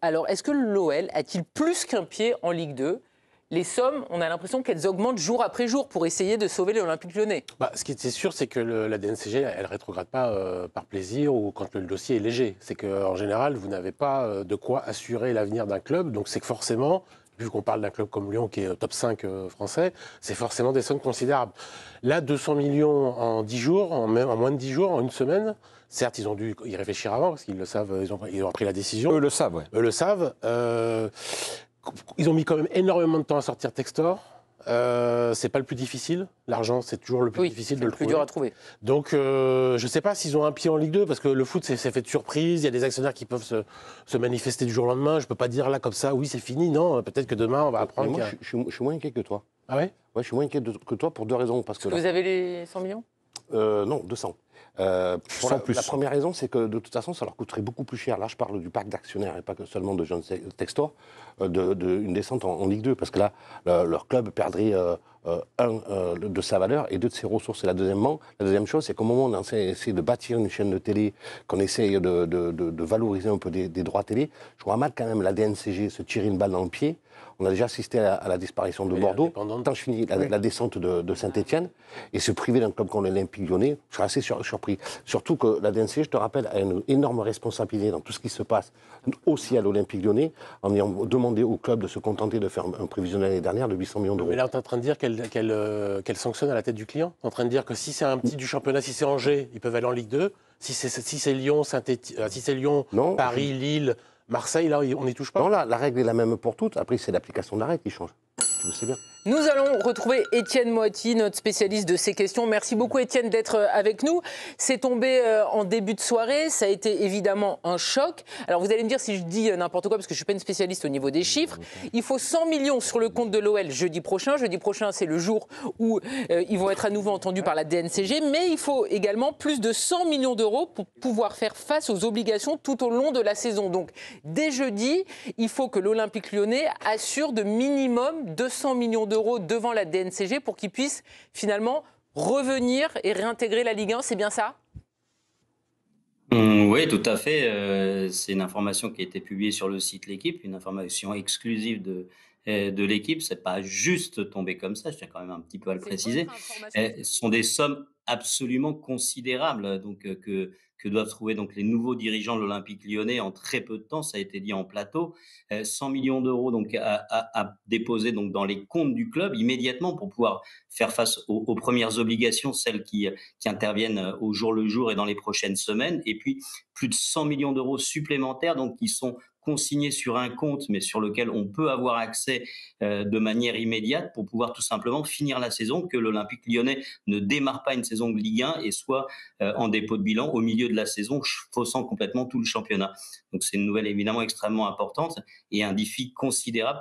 Alors, est-ce que l'OL a-t-il plus qu'un pied en Ligue 2? Les sommes, on a l'impression qu'elles augmentent jour après jour pour essayer de sauver l'Olympique Lyonnais. Ce qui est sûr, c'est que la DNCG, elle ne rétrograde pas par plaisir ou quand le dossier est léger. C'est qu'en général, vous n'avez pas de quoi assurer l'avenir d'un club. Donc c'est que forcément, vu qu'on parle d'un club comme Lyon qui est top 5 français, c'est forcément des sommes considérables. Là, 200 millions en 10 jours, en moins de 10 jours, en une semaine. Certes, ils ont dû y réfléchir avant parce qu'ils le savent, ils ont pris la décision. Eux le savent, ouais. Eux le savent. Ils ont mis quand même énormément de temps à sortir Textor. C'est pas le plus difficile. L'argent, c'est toujours le plus difficile de le trouver. Plus dur à trouver. Donc, je sais pas s'ils ont un pied en Ligue 2, parce que le foot, c'est fait de surprise. Il y a des actionnaires qui peuvent se manifester du jour au lendemain. Je peux pas dire là, comme ça, oui, c'est fini. Non, peut-être que demain, on va apprendre. Moi, je suis moins inquiet que toi. Ah ouais? Ouais, je suis moins inquiet que toi pour deux raisons. Parce que Vous avez les 100 millions? Non, 200. Pour la première raison, c'est que de toute façon, ça leur coûterait beaucoup plus cher. Là, je parle du parc d'actionnaires et pas que seulement de jeunes Textor, une descente en Ligue 2. Parce que là, leur club perdrait de sa valeur et deux de ses ressources. Et la deuxième chose, c'est qu'au moment où on essaie de bâtir une chaîne de télé, qu'on essaye de valoriser un peu des droits télé, je vois mal quand même la DNCG se tirer une balle dans le pied. On a déjà assisté à la disparition de Bordeaux, tant je finis la descente de Saint-Etienne, et se priver d'un club comme l'Olympique Lyonnais, je suis assez surpris. Surtout que la DNCG, je te rappelle, a une énorme responsabilité dans tout ce qui se passe, aussi à l'Olympique Lyonnais, en ayant demandé au club de se contenter de faire un prévisionnel l'année dernière de 800 millions d'euros. Mais là, on est en train de dire qu'elle sanctionne à la tête du client. On est en train de dire que si c'est un petit du championnat, si c'est Angers, ils peuvent aller en Ligue 2. Si c'est Lyon, Non, Paris, Lille, Marseille, là, on n'y touche pas. Non, la règle est la même pour toutes. Après, c'est l'application de la règle qui change. Tu le sais bien. Nous allons retrouver Étienne Moati, notre spécialiste de ces questions. Merci beaucoup Étienne d'être avec nous. C'est tombé en début de soirée, ça a été évidemment un choc. Alors vous allez me dire si je dis n'importe quoi parce que je ne suis pas une spécialiste au niveau des chiffres. Il faut 100 millions sur le compte de l'OL jeudi prochain. Jeudi prochain, c'est le jour où ils vont être à nouveau entendus par la DNCG. Mais il faut également plus de 100 millions d'euros pour pouvoir faire face aux obligations tout au long de la saison. Donc dès jeudi, il faut que l'Olympique Lyonnais assure de minimum 200 millions d'euros devant la DNCG pour qu'ils puissent finalement revenir et réintégrer la Ligue 1, c'est bien ça? Oui, tout à fait. C'est une information qui a été publiée sur le site L'Équipe, une information exclusive de l'Équipe. C'est pas juste tombé comme ça, je tiens quand même un petit peu à le préciser. Ce sont des sommes absolument considérables que doivent trouver donc les nouveaux dirigeants de l'Olympique Lyonnais en très peu de temps. Ça a été dit en plateau. 100 millions d'euros donc à déposer donc dans les comptes du club immédiatement pour pouvoir faire face aux premières obligations, celles qui interviennent au jour le jour et dans les prochaines semaines. Et puis plus de 100 millions d'euros supplémentaires donc qui sont consignés sur un compte, mais sur lequel on peut avoir accès de manière immédiate pour pouvoir tout simplement finir la saison, que l'Olympique Lyonnais ne démarre pas une saison de Ligue 1 et soit en dépôt de bilan au milieu de la saison, faussant complètement tout le championnat. Donc c'est une nouvelle évidemment extrêmement importante et un défi considérable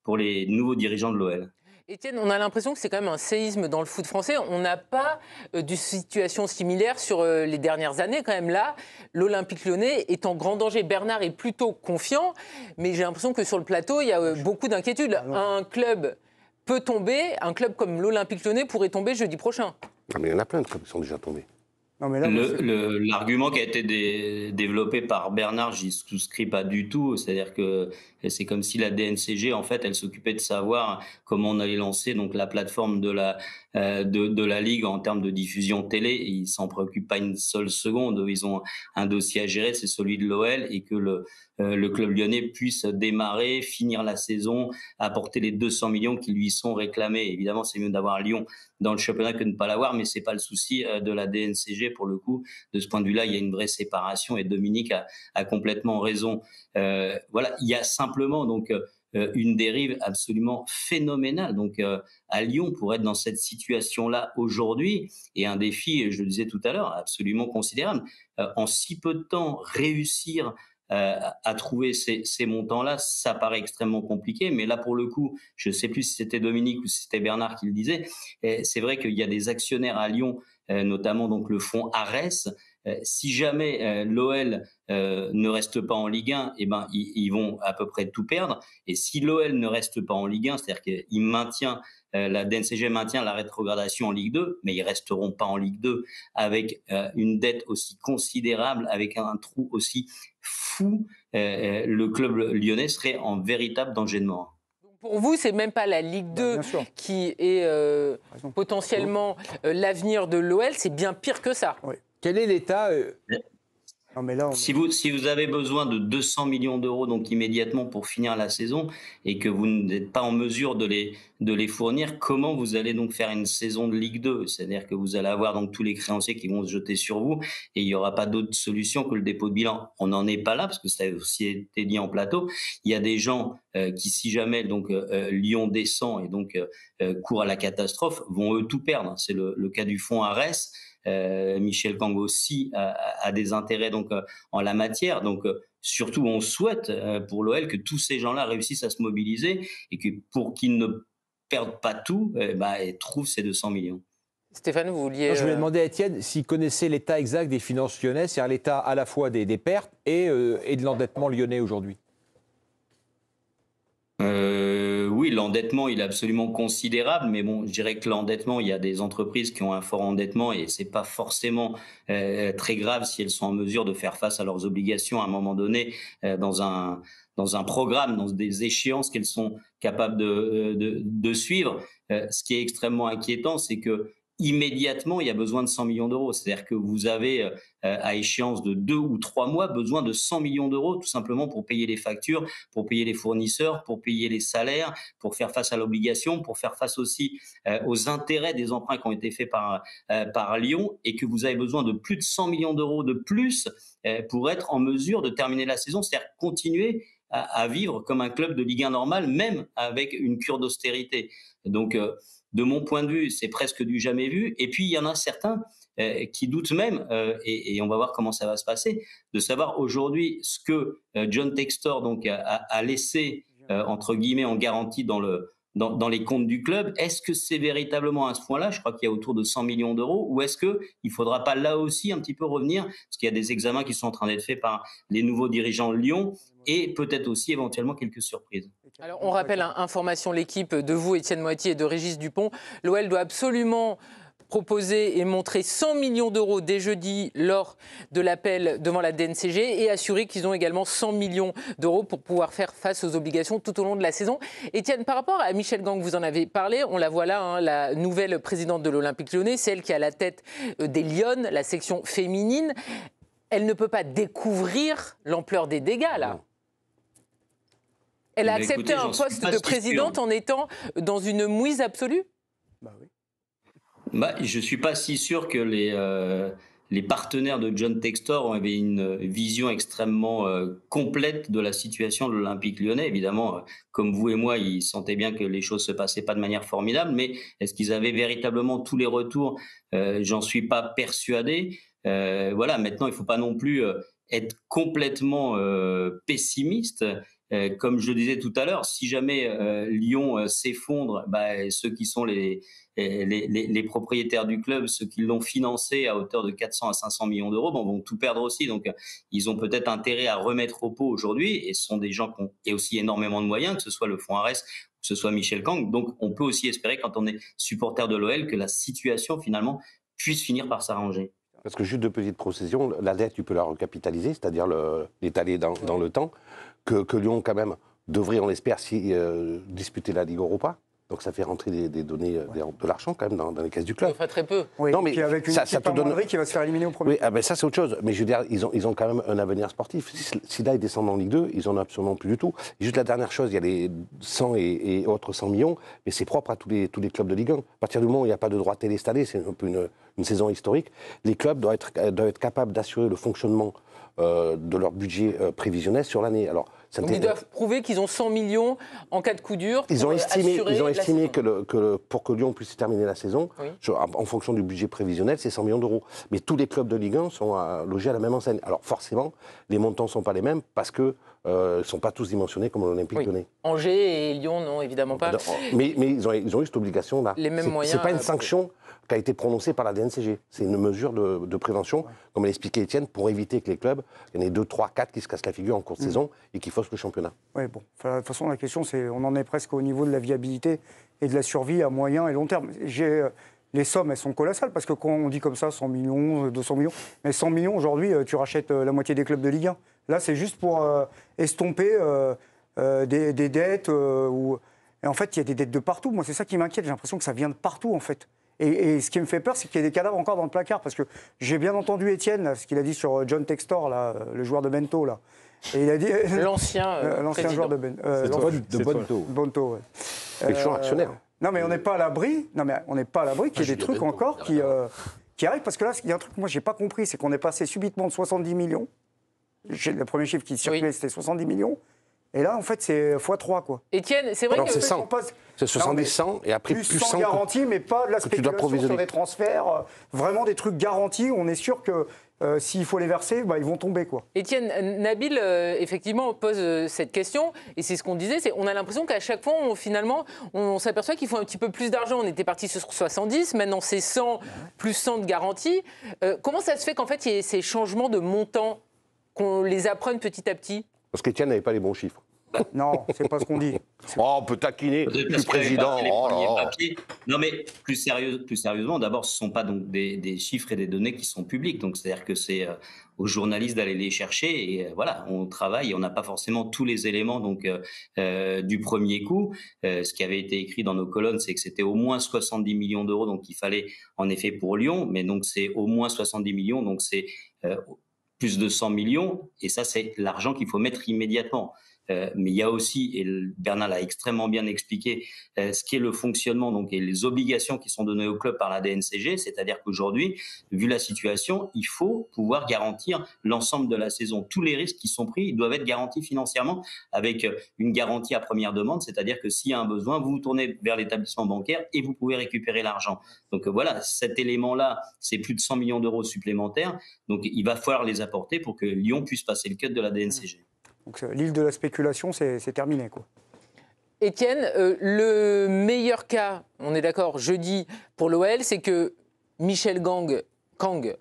pour les nouveaux dirigeants de l'OL. Étienne, on a l'impression que c'est quand même un séisme dans le foot français. On n'a pas de situation similaire sur les dernières années. Quand même là, l'Olympique Lyonnais est en grand danger. Bernard est plutôt confiant, mais j'ai l'impression que sur le plateau, il y a beaucoup d'inquiétudes. Un club peut tomber, un club comme l'Olympique Lyonnais pourrait tomber jeudi prochain. Mais il y en a plein de clubs qui sont déjà tombés. Non, mais là, l'argument qui a été développé par Bernard, j'y souscris pas du tout. C'est-à-dire que c'est comme si la DNCG, en fait, elle s'occupait de savoir comment on allait lancer donc la plateforme de la Ligue en termes de diffusion télé. Et ils s'en préoccupent pas une seule seconde. Ils ont un dossier à gérer, c'est celui de l'OL, et que le club lyonnais puisse démarrer, finir la saison, apporter les 200 millions qui lui sont réclamés. Évidemment, c'est mieux d'avoir Lyon dans le championnat que de ne pas l'avoir, mais c'est pas le souci de la DNCG pour le coup. De ce point de vue-là, il y a une vraie séparation et Dominique a complètement raison. Voilà, il y a simplement donc une dérive absolument phénoménale. Donc à Lyon, pour être dans cette situation-là aujourd'hui, et un défi, je le disais tout à l'heure, absolument considérable, en si peu de temps, réussir à trouver ces montants-là, ça paraît extrêmement compliqué. Mais là, pour le coup, je ne sais plus si c'était Dominique ou si c'était Bernard qui le disait, c'est vrai qu'il y a des actionnaires à Lyon, notamment donc le fonds Ares, si jamais l'OL ne reste pas en Ligue 1, eh ben, ils vont à peu près tout perdre. Et si l'OL ne reste pas en Ligue 1, c'est-à-dire qu'il maintient, la DNCG maintient la rétrogradation en Ligue 2, mais ils resteront pas en Ligue 2 avec une dette aussi considérable, avec un trou aussi fou, le club lyonnais serait en véritable danger de mort. Pour vous, c'est même pas la Ligue 2 qui est potentiellement l'avenir de l'OL, c'est bien pire que ça. Oui. Quel est l'état Non, mais là, si vous avez besoin de 200 millions d'euros donc immédiatement pour finir la saison et que vous n'êtes pas en mesure de les fournir, comment vous allez donc faire une saison de Ligue 2? C'est-à-dire que vous allez avoir donc tous les créanciers qui vont se jeter sur vous et il n'y aura pas d'autre solution que le dépôt de bilan. On n'en est pas là parce que ça a aussi été dit en plateau. Il y a des gens qui, si jamais donc Lyon descend et donc court à la catastrophe, vont eux tout perdre. C'est le cas du fonds Arès. Michel Kang aussi a des intérêts donc en la matière. Donc surtout, on souhaite pour l'OL que tous ces gens-là réussissent à se mobiliser et que pour qu'ils ne perdent pas tout, et trouvent ces 200 millions. Stéphane, vous vouliez... Je voulais demander à Étienne s'il connaissait l'état exact des finances lyonnaises, c'est-à-dire l'état à la fois des pertes et de l'endettement lyonnais aujourd'hui. Oui, l'endettement, il est absolument considérable, mais bon, je dirais que l'endettement, il y a des entreprises qui ont un fort endettement et c'est pas forcément très grave si elles sont en mesure de faire face à leurs obligations à un moment donné dans un programme, dans des échéances qu'elles sont capables de suivre. Ce qui est extrêmement inquiétant, c'est que immédiatement, il y a besoin de 100 millions d'euros. C'est-à-dire que vous avez, à échéance de 2 ou 3 mois, besoin de 100 millions d'euros, tout simplement pour payer les factures, pour payer les fournisseurs, pour payer les salaires, pour faire face à l'obligation, pour faire face aussi aux intérêts des emprunts qui ont été faits par Lyon, et que vous avez besoin de plus de 100 millions d'euros de plus pour être en mesure de terminer la saison, c'est-à-dire continuer à vivre comme un club de Ligue 1 normal, même avec une cure d'austérité. Donc, de mon point de vue, c'est presque du jamais vu. Et puis, il y en a certains qui doutent même, et on va voir comment ça va se passer, de savoir aujourd'hui ce que John Textor donc, a laissé, entre guillemets, en garantie dans les comptes du club. Est-ce que c'est véritablement à ce point-là? Je crois qu'il y a autour de 100 millions d'euros. Ou est-ce qu'il ne faudra pas là aussi un petit peu revenir? Parce qu'il y a des examens qui sont en train d'être faits par les nouveaux dirigeants de Lyon et peut-être aussi éventuellement quelques surprises. Alors, on rappelle, information l'équipe de vous, Étienne Moiti et de Régis Dupont. L'OL doit absolument proposer et montrer 100 millions d'euros dès jeudi lors de l'appel devant la DNCG et assurer qu'ils ont également 100 millions d'euros pour pouvoir faire face aux obligations tout au long de la saison. Étienne, par rapport à Michel Kang, vous en avez parlé, on la voit là, la nouvelle présidente de l'Olympique Lyonnais, celle qui est à la tête des Lyonnes, la section féminine. Elle ne peut pas découvrir l'ampleur des dégâts, là. Elle a accepté un poste de présidente en étant dans une mouise absolue? Je ne suis pas si sûr que les partenaires de John Textor avaient une vision extrêmement complète de la situation de l'Olympique Lyonnais. Évidemment, comme vous et moi, ils sentaient bien que les choses ne se passaient pas de manière formidable, mais est-ce qu'ils avaient véritablement tous les retours? J'en suis pas persuadé. Voilà, maintenant, il ne faut pas non plus être complètement pessimiste. Comme je le disais tout à l'heure, si jamais Lyon s'effondre, ceux qui sont les propriétaires du club, ceux qui l'ont financé à hauteur de 400 à 500 millions d'euros, vont tout perdre aussi. Donc, ils ont peut-être intérêt à remettre au pot aujourd'hui. Et ce sont des gens qui ont aussi énormément de moyens, que ce soit le fonds Arès, que ce soit Michel Kang. Donc, on peut aussi espérer, quand on est supporter de l'OL, que la situation, finalement, puisse finir par s'arranger. Parce que juste de petites précisions, la dette, tu peux la recapitaliser, c'est-à-dire l'étaler dans le temps, que Lyon, quand même, devrait, on l'espère, disputer la Ligue Europa. Donc ça fait rentrer des données, de l'argent quand même dans les caisses du club. Enfin, très peu. Oui, non, mais puis avec une équipe à Montréal qui va se faire éliminer au premier. Oui, ça c'est autre chose. Mais je veux dire, ils ont quand même un avenir sportif. Si là ils descendent en Ligue 2, ils en ont absolument plus du tout. Et juste la dernière chose, il y a les 100 et autres 100 millions, mais c'est propre à tous les clubs de Ligue 1. À partir du moment où il n'y a pas de droit télé cette année, c'est un peu une saison historique, les clubs doivent être capables d'assurer le fonctionnement de leur budget prévisionnel sur l'année. Alors, donc ils doivent prouver qu'ils ont 100 millions en cas de coup dur. Ils ont estimé que pour que Lyon puisse terminer la saison, en fonction du budget prévisionnel, c'est 100 millions d'euros. Mais tous les clubs de Ligue 1 sont logés à la même enseigne. Alors forcément, les montants ne sont pas les mêmes parce que ne sont pas tous dimensionnés comme l'Olympique Lyonnais. Angers et Lyon, non, évidemment pas. Mais ils ont eu cette obligation-là. Les mêmes moyens. Ce n'est pas une sanction qui a été prononcée par la DNCG. C'est une mesure de prévention, comme l'expliquait Étienne, pour éviter que les clubs, il y en ait 2, 3, 4 qui se cassent la figure en cours de saison et qui faussent le championnat. Oui, bon. De toute façon, la question, c'est on en est presque au niveau de la viabilité et de la survie à moyen et long terme. Les sommes, elles sont colossales, parce que quand on dit comme ça 100 millions, 200 millions, mais 100 millions, aujourd'hui, tu rachètes la moitié des clubs de Ligue 1. Là, c'est juste pour estomper des dettes. Et en fait, il y a des dettes de partout. Moi, c'est ça qui m'inquiète. J'ai l'impression que ça vient de partout, en fait. Et ce qui me fait peur, c'est qu'il y a des cadavres encore dans le placard, parce que j'ai bien entendu Étienne, là, ce qu'il a dit sur John Textor, là, le joueur de Bento, là. Et il a dit... L'ancien joueur de Bento. Bento, ouais. C'est toujours actionnaire. Non, mais on n'est pas à l'abri. Non, mais on n'est pas à l'abri qu'il y ait des trucs encore qui arrivent. Parce que là, il y a un truc que moi, je n'ai pas compris, c'est qu'on est passé subitement de 70 millions. Le premier chiffre qui circulait, c'était 70 millions. Et là, en fait, c'est x3, quoi. Étienne, c'est vrai alors que... c'est 100. C'est 70, 100, et après plus 100 garantie, mais pas de la spéculation sur des transferts. Vraiment des trucs garantis. On est sûr que s'il faut les verser, ils vont tomber, quoi. Étienne, Nabil, effectivement, pose cette question. Et c'est ce qu'on disait, on a l'impression qu'à chaque fois, finalement, on s'aperçoit qu'il faut un petit peu plus d'argent. On était parti sur 70, maintenant c'est 100, plus 100 de garantie. Comment ça se fait qu'en fait, il y ait ces changements de montant, qu'on les apprenne petit à petit? Parce qu'Étienne n'avait pas les bons chiffres. Non, c'est pas ce qu'on dit. Oh, on peut taquiner le président. Non, mais plus sérieusement, d'abord, ce ne sont pas donc des chiffres et des données qui sont publics. Donc, c'est-à-dire que c'est aux journalistes d'aller les chercher. Et voilà, on travaille et on n'a pas forcément tous les éléments donc, du premier coup. Ce qui avait été écrit dans nos colonnes, c'est que c'était au moins 70 millions d'euros. Donc, il fallait en effet pour Lyon. Mais donc, c'est au moins 70 millions. Donc, c'est plus de 100 millions. Et ça, c'est l'argent qu'il faut mettre immédiatement. Mais il y a aussi, et Bernard l'a extrêmement bien expliqué, ce qui est le fonctionnement donc, et les obligations qui sont données au club par la DNCG, c'est-à-dire qu'aujourd'hui, vu la situation, il faut pouvoir garantir l'ensemble de la saison. Tous les risques qui sont pris, ils doivent être garantis financièrement avec une garantie à première demande, c'est-à-dire que s'il y a un besoin, vous vous tournez vers l'établissement bancaire et vous pouvez récupérer l'argent. Donc voilà, cet élément-là, c'est plus de 100 millions d'euros supplémentaires, donc il va falloir les apporter pour que Lyon puisse passer le cut de la DNCG. Donc l'île de la spéculation, c'est terminé, quoi. Étienne, le meilleur cas, on est d'accord, jeudi pour l'OL, c'est que Michel Kang,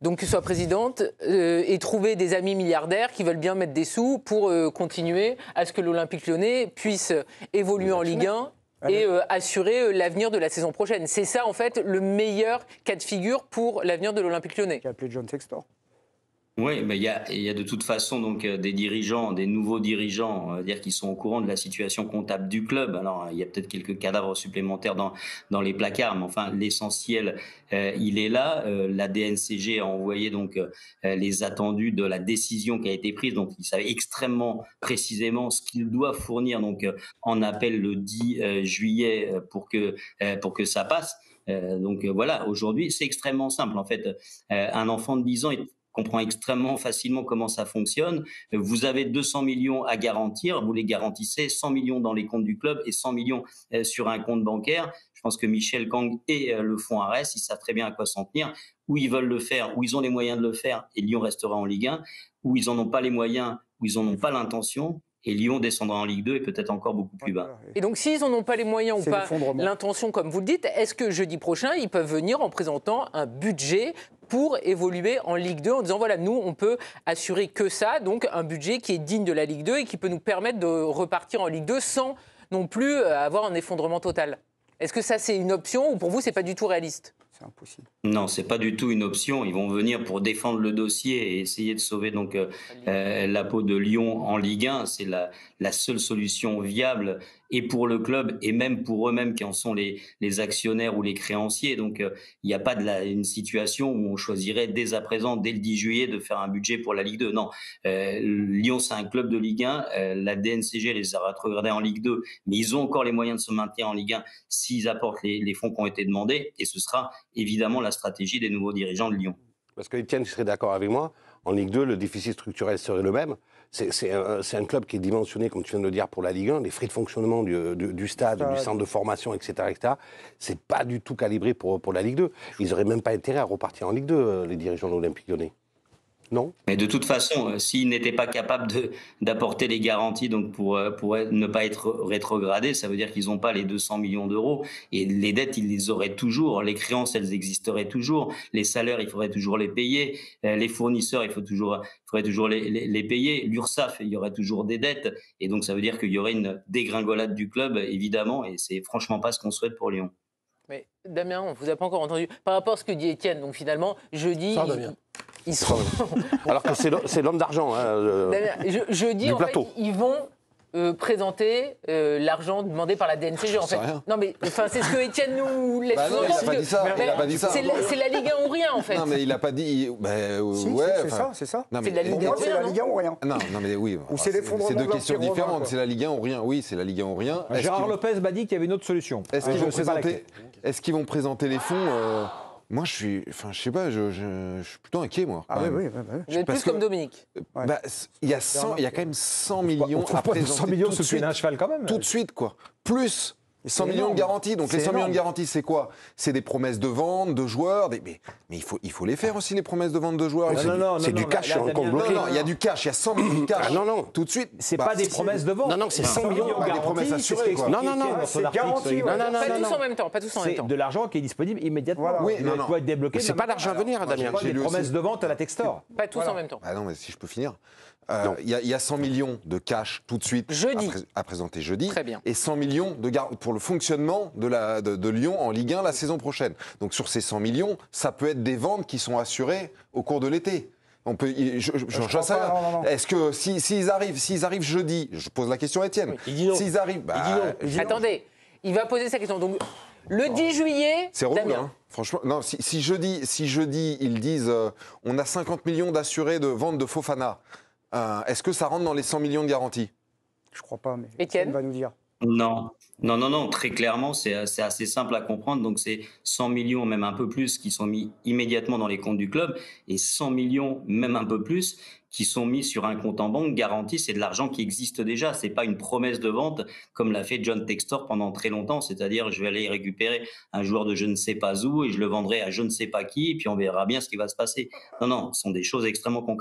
donc que soit présidente, ait trouvé des amis milliardaires qui veulent bien mettre des sous pour continuer à ce que l'Olympique Lyonnais puisse évoluer en Ligue 1 et assurer l'avenir de la saison prochaine. C'est ça, en fait, le meilleur cas de figure pour l'avenir de l'Olympique Lyonnais. Qui a appelé John Textor. Oui, mais il y a de toute façon donc des dirigeants, des nouveaux dirigeants, on va dire, qui sont au courant de la situation comptable du club. Alors il y a peut-être quelques cadavres supplémentaires dans les placards, mais enfin l'essentiel il est là. La DNCG a envoyé donc les attendus de la décision qui a été prise. Donc ils savaient extrêmement précisément ce qu'ils doivent fournir donc en appel le 10 juillet pour que ça passe. Donc voilà, aujourd'hui c'est extrêmement simple en fait. Un enfant de 10 ans comprend extrêmement facilement comment ça fonctionne. Vous avez 200 millions à garantir, vous les garantissez, 100 millions dans les comptes du club et 100 millions sur un compte bancaire. Je pense que Michel Kang et le fonds Ares, ils savent très bien à quoi s'en tenir, où ils veulent le faire, où ils ont les moyens de le faire, et Lyon restera en Ligue 1, où ils n'en ont pas les moyens, où ils n'en ont pas l'intention, et Lyon descendra en Ligue 2 et peut-être encore beaucoup plus bas. Et donc, s'ils n'en ont pas les moyens ou pas l'intention, comme vous le dites, est-ce que jeudi prochain, ils peuvent venir en présentant un budget pour évoluer en Ligue 2 en disant, voilà, nous, on peut assurer que ça, donc un budget qui est digne de la Ligue 2 et qui peut nous permettre de repartir en Ligue 2 sans non plus avoir un effondrement total? Est-ce que ça, c'est une option ou pour vous, c'est pas du tout réaliste? C'est impossible. Non, c'est pas du tout une option. Ils vont venir pour défendre le dossier et essayer de sauver donc la peau de Lyon en Ligue 1. C'est la seule solution viable et pour le club et même pour eux-mêmes qui en sont les actionnaires ou les créanciers. Donc il n'y a pas une situation où on choisirait dès à présent, dès le 10 juillet, de faire un budget pour la Ligue 2. Non, Lyon c'est un club de Ligue 1. La DNCG les a rétrogradés en Ligue 2, mais ils ont encore les moyens de se maintenir en Ligue 1 s'ils apportent les fonds qui ont été demandés. Et ce sera évidemment la stratégie des nouveaux dirigeants de Lyon. Parce que Étienne, tu serais d'accord avec moi, en Ligue 2, le déficit structurel serait le même. C'est un club qui est dimensionné, comme tu viens de le dire, pour la Ligue 1. Les frais de fonctionnement du stade, du centre de formation, etc., c'est pas du tout calibré pour la Ligue 2. Ils n'auraient même pas intérêt à repartir en Ligue 2, les dirigeants de l'Olympique Lyonnais. Non. Mais de toute façon, s'ils n'étaient pas capables d'apporter les garanties donc pour ne pas être rétrogradés, ça veut dire qu'ils n'ont pas les 200 millions d'euros. Et les dettes, ils les auraient toujours. Les créances, elles existeraient toujours. Les salaires, il faudrait toujours les payer. Les fournisseurs, il faudrait toujours les payer. L'URSSAF, il y aurait toujours des dettes. Et donc, ça veut dire qu'il y aurait une dégringolade du club, évidemment. Et c'est franchement pas ce qu'on souhaite pour Lyon. Mais Damien, on ne vous a pas encore entendu. Par rapport à ce que dit Étienne, donc finalement, jeudi, ils seront... Alors que c'est l'homme d'argent. Jeudi, en fait, ils vont présenter l'argent demandé par la DNCG. En fait. Non, mais c'est ce que Étienne nous laisse non, il n'a pas dit ça. Il a pas dit ça. C'est la Ligue 1 ou rien, en fait. Non, mais il n'a pas dit. C'est ça. C'est de la Ligue 1 ou rien. C'est la Ligue 1 ou rien. Non, mais oui. Ou c'est l'effondrement. C'est deux questions différentes. C'est la Ligue 1 ou rien. Oui, c'est la Ligue 1 ou rien. Gérard Lopez m'a dit qu'il y avait une autre solution. Est-ce qu'ils vont présenter les fonds moi, je sais pas, je suis plutôt inquiet, moi. Ah oui. Vous êtes plus comme Dominique. Il y a quand même 100 millions à présenter. 100 millions, c'est un cheval quand même. Tout de suite, quoi. Plus 100 millions de garanties. Donc les 100 millions de garanties, c'est quoi? C'est des promesses de vente, de joueurs. Mais il faut les faire aussi, les promesses de vente de joueurs. C'est du cash sur un compte bloqué. Non, il y a du cash, il y a 100 millions de cash. Non. Tout de suite. C'est pas des promesses de vente. Non, c'est 100 millions de garanties. Des promesses assurées, quoi. Non, c'est garanti. Pas tous en même temps. C'est de l'argent qui est disponible immédiatement. Oui, il doit être débloqué. C'est pas l'argent à venir, Damien. Des promesses de vente à la Textor. Pas tous en même temps. Ah non, mais si je peux finir. Il y a 100 millions de cash tout de suite à présenter jeudi. Très bien. Et 100 millions pour le fonctionnement de Lyon en Ligue 1 la saison prochaine. Donc sur ces 100 millions, ça peut être des ventes qui sont assurées au cours de l'été. On peut, j'en sais rien. Est-ce que s'ils arrivent jeudi, je pose la question à Étienne. Il dit non. S'ils arrivent, Attendez, il va poser sa question. Donc le 10 juillet, c'est relou, Damien. hein. Franchement, non. Si jeudi ils disent on a 50 millions d'assurés de vente de Fofana. Est-ce que ça rentre dans les 100 millions de garantie? Je crois pas, mais Étienne va nous dire. Non, très clairement, c'est assez simple à comprendre. Donc, c'est 100 millions, même un peu plus, qui sont mis immédiatement dans les comptes du club et 100 millions, même un peu plus, qui sont mis sur un compte en banque garanti. C'est de l'argent qui existe déjà. C'est pas une promesse de vente comme l'a fait John Textor pendant très longtemps. C'est-à-dire, je vais aller récupérer un joueur de je ne sais pas où et je le vendrai à je ne sais pas qui et puis on verra bien ce qui va se passer. Non, ce sont des choses extrêmement concrètes.